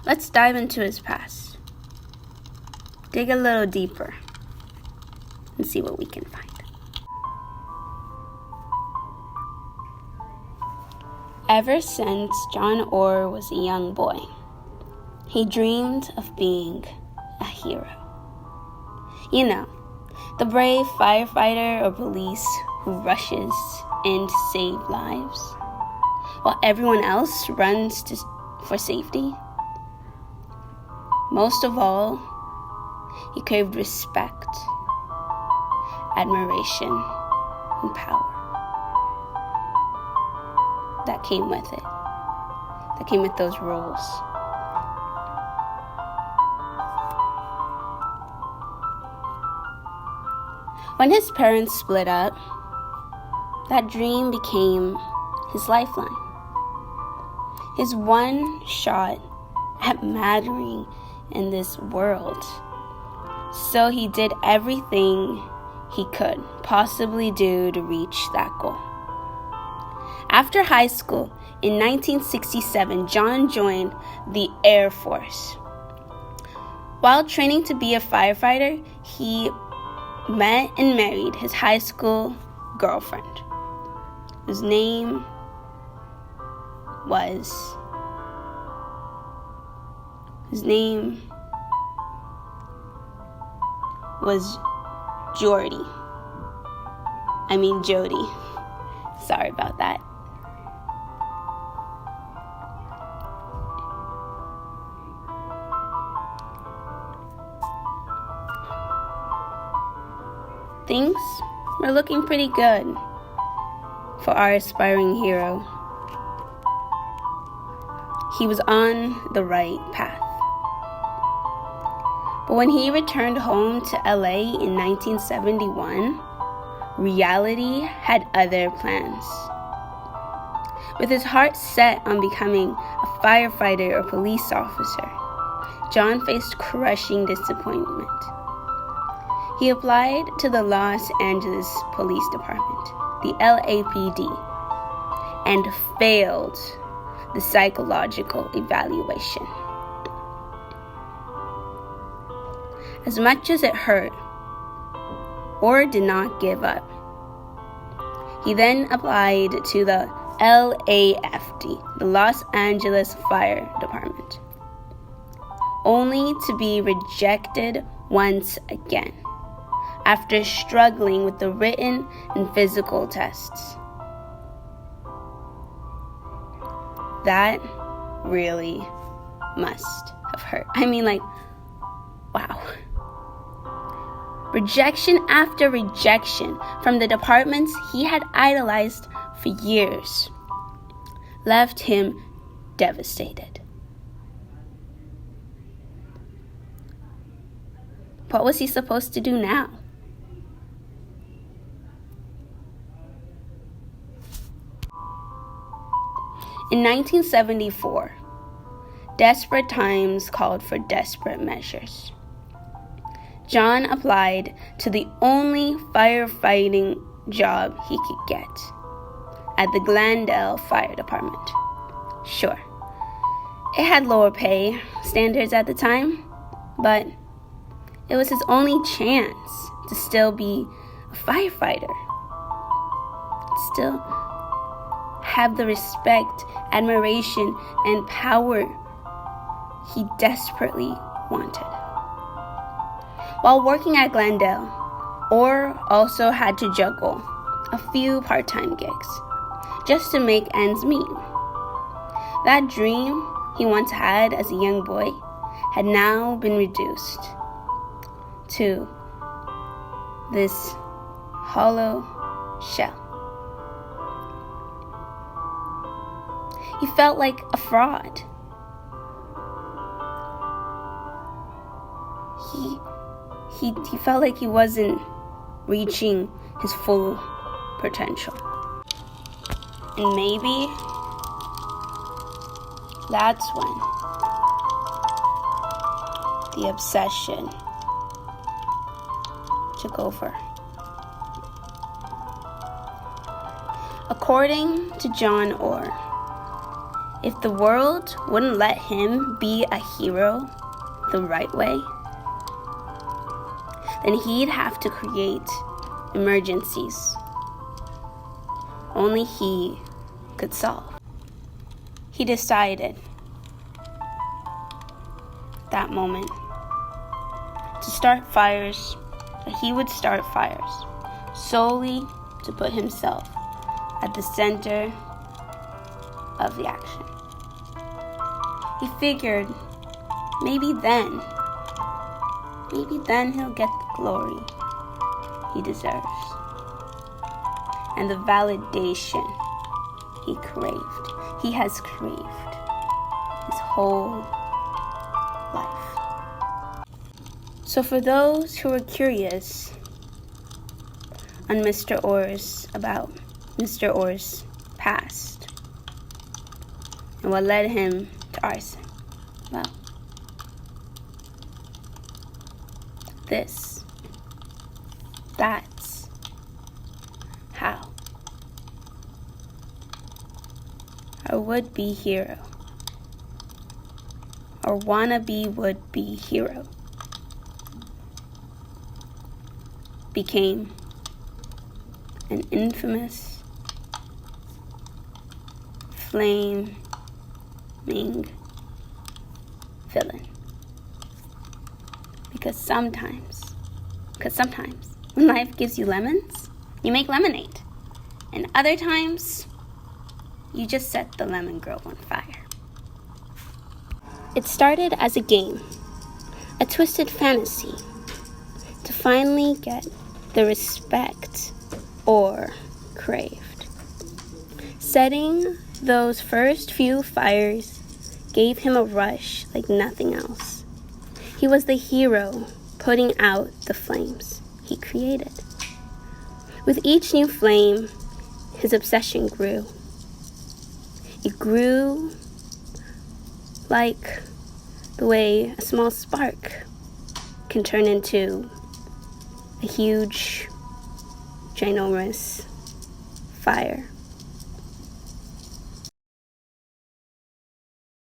Let's dive into his past. Dig a little deeper and see what we can find. Ever since John Orr was a young boy, he dreamed of being a hero. You know, the brave firefighter or police who rushes in to save lives while everyone else runs for safety. Most of all, he craved respect, admiration, and power. That came with it. That came with those roles. When his parents split up, that dream became his lifeline. His one shot at mattering in this world. So he did everything he could possibly do to reach that goal. After high school, in 1967, John joined the Air Force. While training to be a firefighter, he met and married his high school girlfriend, whose name was Jody. Sorry about that. Things were looking pretty good for our aspiring hero. He was on the right path. But when he returned home to LA in 1971, reality had other plans. With his heart set on becoming a firefighter or police officer, John faced crushing disappointment. He applied to the Los Angeles Police Department, the LAPD, and failed the psychological evaluation. As much as it hurt, Orr did not give up. He then applied to the LAFD, the Los Angeles Fire Department, only to be rejected once again after struggling with the written and physical tests. That really must have hurt. Wow. Rejection after rejection from the departments he had idolized for years left him devastated. What was he supposed to do now? In 1974, desperate times called for desperate measures. John applied to the only firefighting job he could get at the Glendale Fire Department. Sure, it had lower pay standards at the time, but it was his only chance to still be a firefighter, still have the respect, admiration, and power he desperately wanted. While working at Glendale, Orr also had to juggle a few part-time gigs just to make ends meet. That dream he once had as a young boy had now been reduced to this hollow shell. He felt like a fraud. He felt like he wasn't reaching his full potential. And maybe that's when the obsession took over. According to John Orr, If the world wouldn't let him be a hero the right way, then he'd have to create emergencies only he could solve. He decided that moment to start fires, that he would start fires solely to put himself at the center of the action. He figured maybe then he'll get the glory he deserves and the validation he has craved his whole life. So for those who are curious on about Mr. Orr's past and what led him to arson, well, that's how our would-be hero, or wannabe would-be hero, became an infamous, flaming villain. Because sometimes when life gives you lemons, you make lemonade. And other times, you just set the lemon grove on fire. It started as a game, a twisted fantasy, to finally get the respect Orr craved. Setting those first few fires gave him a rush like nothing else. He was the hero putting out the flames he created. With each new flame, his obsession grew. It grew like the way a small spark can turn into a huge, ginormous fire.